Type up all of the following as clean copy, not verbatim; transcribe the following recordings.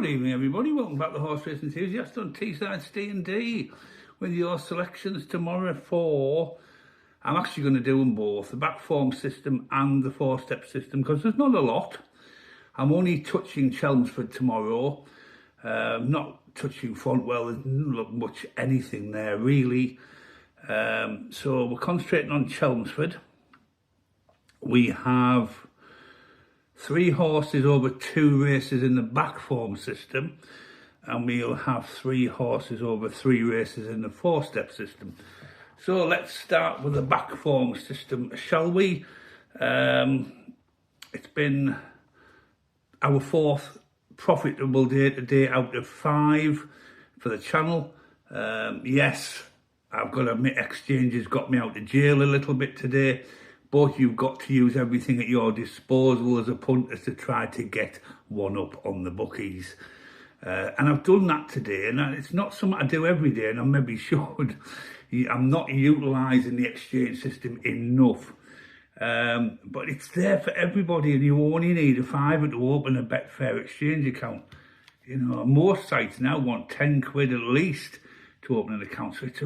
Good evening, everybody. Welcome back to Horse Racing Enthusiast on Teesside Ste&Dee with your selections tomorrow for... I'm actually going to do them both, the back form system and the four-step system, because there's not a lot. I'm only touching Chelmsford tomorrow, not touching Fontwell. There's not much anything there, really. So we're concentrating on Chelmsford. We have 3 horses over 2 races in the back form system, and we'll have 3 horses over 3 races in the four-step system. So let's start with the back form system, shall we? It's been our 4th profitable day today out of 5 for the channel. Yes, I've got to admit, exchanges got me out of jail a little bit today. But you've got to use everything at your disposal as a punter to try to get one up on the bookies. And I've done that today, and it's not something I do every day, and I maybe should. I'm not utilising the exchange system enough. But it's there for everybody, and you only need a £5 to open a Betfair exchange account. You know, most sites now want 10 quid at least to open an account, so it's a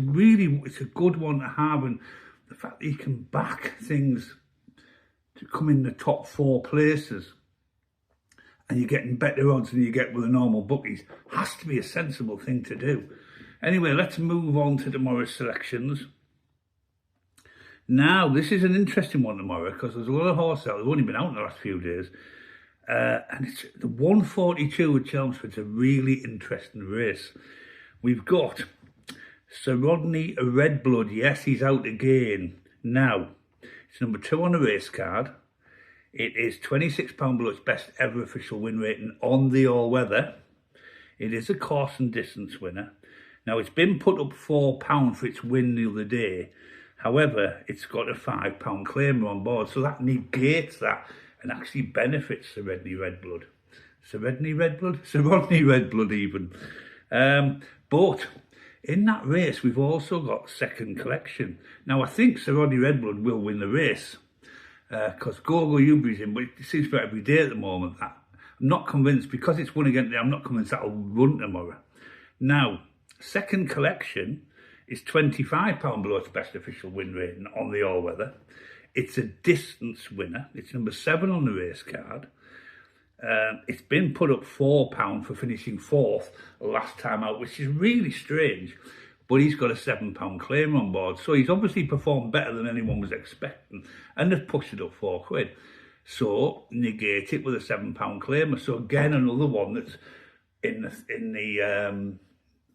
good one to have. And the fact that you can back things to come in the top 4 places and you're getting better odds than you get with the normal bookies has to be a sensible thing to do. Anyway, let's move on to tomorrow's selections. Now, this is an interesting one tomorrow because there's a lot of horses out. They've only been out in the last few days. And it's the 142 at Chelmsford's a really interesting race. We've got Sir Rodney Redblood. Yes, he's out again. Now, it's number 2 on the race card. It is £26 below its best ever official win rating on the all-weather. It is a course and distance winner. Now, it's been put up £4 for its win the other day. However, it's got a £5 claimer on board, so that negates that and actually benefits Sir Rodney Redblood. Sir Rodney Redblood? Sir Rodney Redblood even. But in that race, we've also got Second Collection. Now, I think Sir Rodney Redblood will win the race because Gogo Ubri's in, but it seems for every day at the moment. I'm not convinced, because it's won again today, I'm not convinced that'll run tomorrow. Now, Second Collection is £25 below its best official win rating on the all-weather. It's a distance winner. It's number 7 on the race card. It's been put up £4 for finishing 4th last time out, which is really strange, but he's got a £7 claim on board, so he's obviously performed better than anyone was expecting, and they've pushed it up £4. So negate it with a £7 claimer. So again, another one that's in the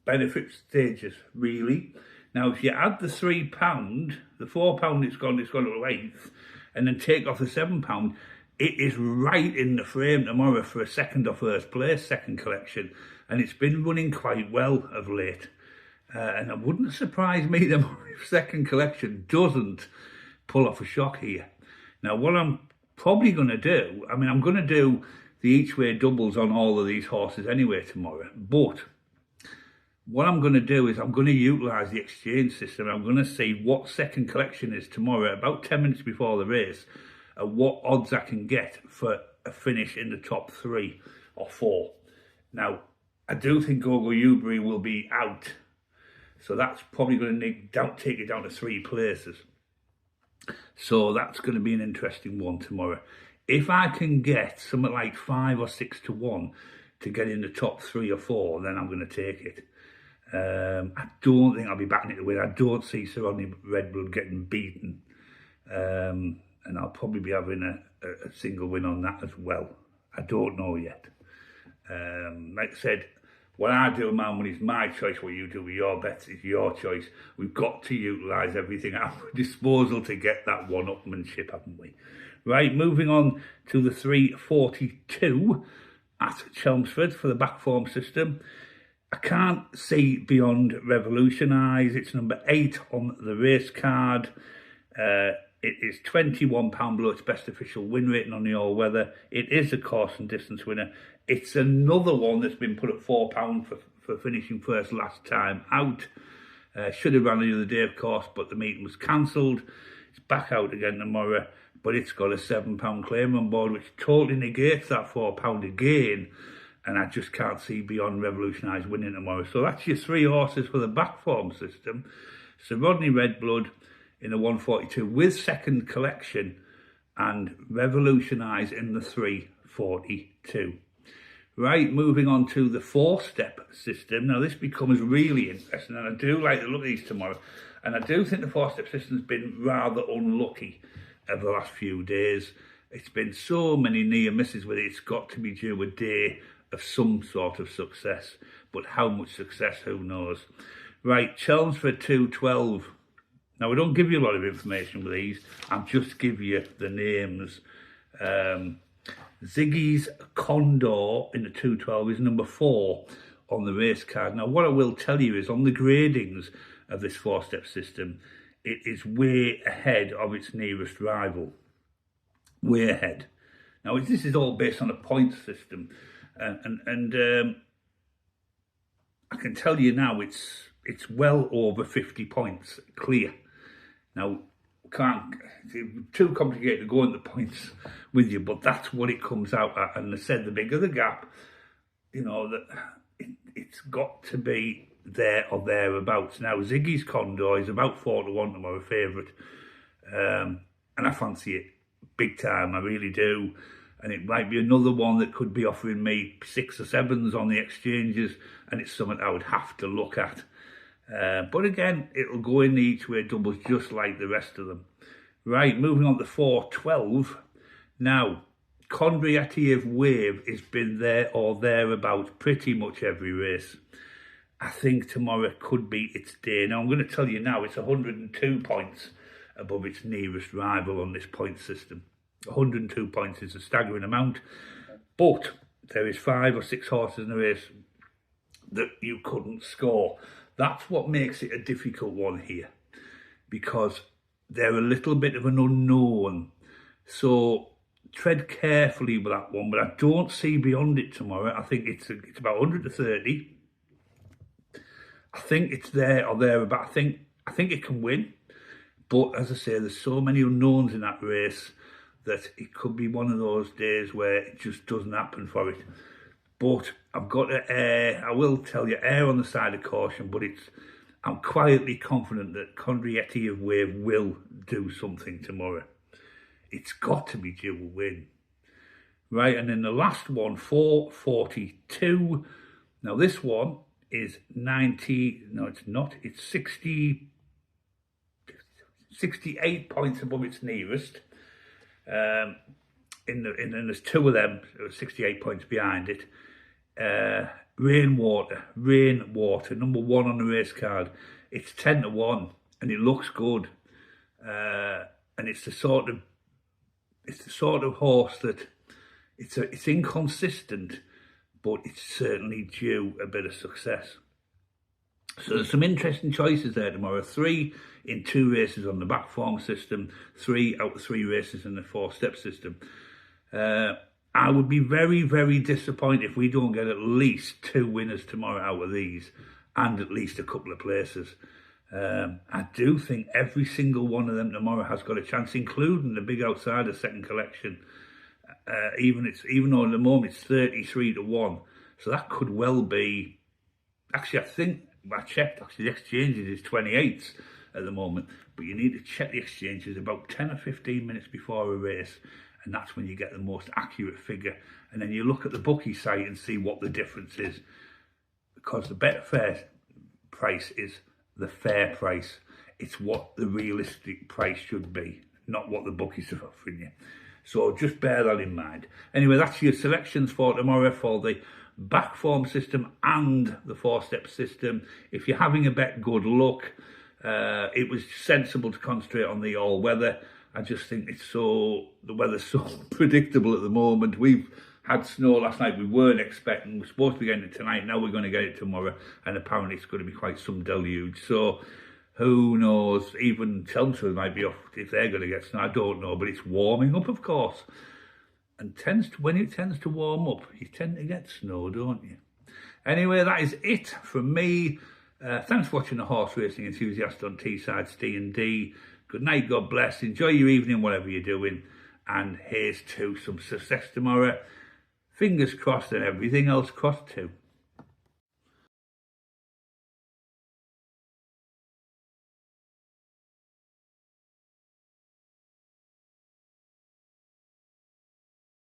benefit stages, really. Now, if you add the £3, the £4 it's gone to 8th, and then take off the £7, it is right in the frame tomorrow for a second or first place, Second Collection. And it's been running quite well of late. And it wouldn't surprise me if Second Collection doesn't pull off a shock here. Now, what I'm probably going to do, I'm going to do the each-way doubles on all of these horses anyway tomorrow. But what I'm going to do is I'm going to utilise the exchange system. I'm going to see what Second Collection is tomorrow, about 10 minutes before the race, and what odds I can get for a finish in the top 3 or 4. Now, I do think Gogo Ubri will be out, so that's probably going to take it down to 3 places. So that's going to be an interesting one tomorrow. If I can get something like 5 or 6 to 1 to get in the top 3 or 4, then I'm going to take it. I don't think I'll be backing it to win. I don't see Sir Rodney Redblood getting beaten. And I'll probably be having a single win on that as well. I don't know yet. Like I said, what I do with my money is my choice. What you do with your bets is your choice. We've got to utilise everything at our disposal to get that one-upmanship, haven't we? Right, moving on to the 342 at Chelmsford for the back form system. I can't see beyond Revolutionise. It's number 8 on the race card. It is £21 below its best official win rating on the all-weather. It is a course and distance winner. It's another one that's been put at £4 for finishing first last time out. Should have run the other day, of course, but the meeting was cancelled. It's back out again tomorrow, but it's got a £7 claim on board, which totally negates that £4 again. and I just can't see beyond Revolutionise winning tomorrow. So that's your 3 horses for the back form system. So Rodney Redblood in the 142 with second collection, and Revolutionise in the 342. Right, moving on to the Fourstep system. Now this becomes really interesting, and I do like to look at these tomorrow. And I do think the Fourstep system's been rather unlucky over the last few days. It's been so many near misses with it, it's got to be due a day of some sort of success. But how much success, who knows? Right, Chelmsford 212. Now, we don't give you a lot of information with these. I'll just give you the names. Ziggy's Condor in the 212 is number 4 on the race card. Now, what I will tell you is on the gradings of this 4-step system, it is way ahead of its nearest rival. Way ahead. Now, this is all based on a point system. And I can tell you now it's well over 50 points clear. Now, it's too complicated to go into points with you, but that's what it comes out at. And I said the bigger the gap, you know, that it's got to be there or thereabouts. Now, Ziggy's Condor is about 4-1 tomorrow, favourite. And I fancy it big time, I really do. And it might be another one that could be offering me 6 or 7s on the exchanges, and it's something I would have to look at. But again, it'll go in the each way doubles just like the rest of them. Right, moving on to 412. Now, Kondratiev Wave has been there or thereabouts pretty much every race. I think tomorrow could be its day. Now, I'm going to tell you now, it's 102 points above its nearest rival on this point system. 102 points is a staggering amount, but there is 5 or 6 horses in the race that you couldn't score. That's what makes it a difficult one here, because they're a little bit of an unknown. So tread carefully with that one, but I don't see beyond it tomorrow. I think it's about 130. I think it's there or thereabout. I think it can win, but as I say, there's so many unknowns in that race that it could be one of those days where it just doesn't happen for it. But I've got to err, I will tell you, err on the side of caution, but I'm quietly confident that Kondratiev Wave will do something tomorrow. It's got to be due a win. Right, and then the last one, 442. Now this one is 90, no it's not, it's 68 points above its nearest. And there's 2 of them, 68 points behind it. Rainwater, number 1 on the race card. It's 10-1, and it looks good. And it's the sort of horse that it's inconsistent, but it's certainly due a bit of success. So there's some interesting choices there tomorrow. 3 in 2 races on the back form system, 3 out of 3 races in the 4-step system. I would be very, very disappointed if we don't get at least 2 winners tomorrow out of these, and at least a couple of places. I do think every single one of them tomorrow has got a chance, including the big outsider second collection. Even though at the moment it's 33-1, so that could well be. Actually, I think I checked. Actually, the exchanges is 28s at the moment, but you need to check the exchanges about 10 or 15 minutes before a race, and that's when you get the most accurate figure. And then you look at the bookie site and see what the difference is, because the Betfair price is the fair price. It's what the realistic price should be, not what the bookies are offering you. So just bear that in mind. Anyway, that's your selections for tomorrow for the back form system and the 4-step system. If you're having a bet, good luck. It was sensible to concentrate on the all-weather. I just think the weather's so predictable at the moment. We've had snow last night we weren't expecting. We're supposed to be getting it tonight. Now we're going to get it tomorrow, and apparently it's going to be quite some deluge. So who knows? Even Chelmsford might be off if they're going to get snow. I don't know, but it's warming up, of course. And when it tends to warm up, you tend to get snow, don't you? Anyway, that is it from me. Thanks for watching the Horse Racing Enthusiast on Teesside Ste&Dee. Good night, God bless. Enjoy your evening, whatever you're doing. And here's to some success tomorrow. fingers crossed and everything else crossed too.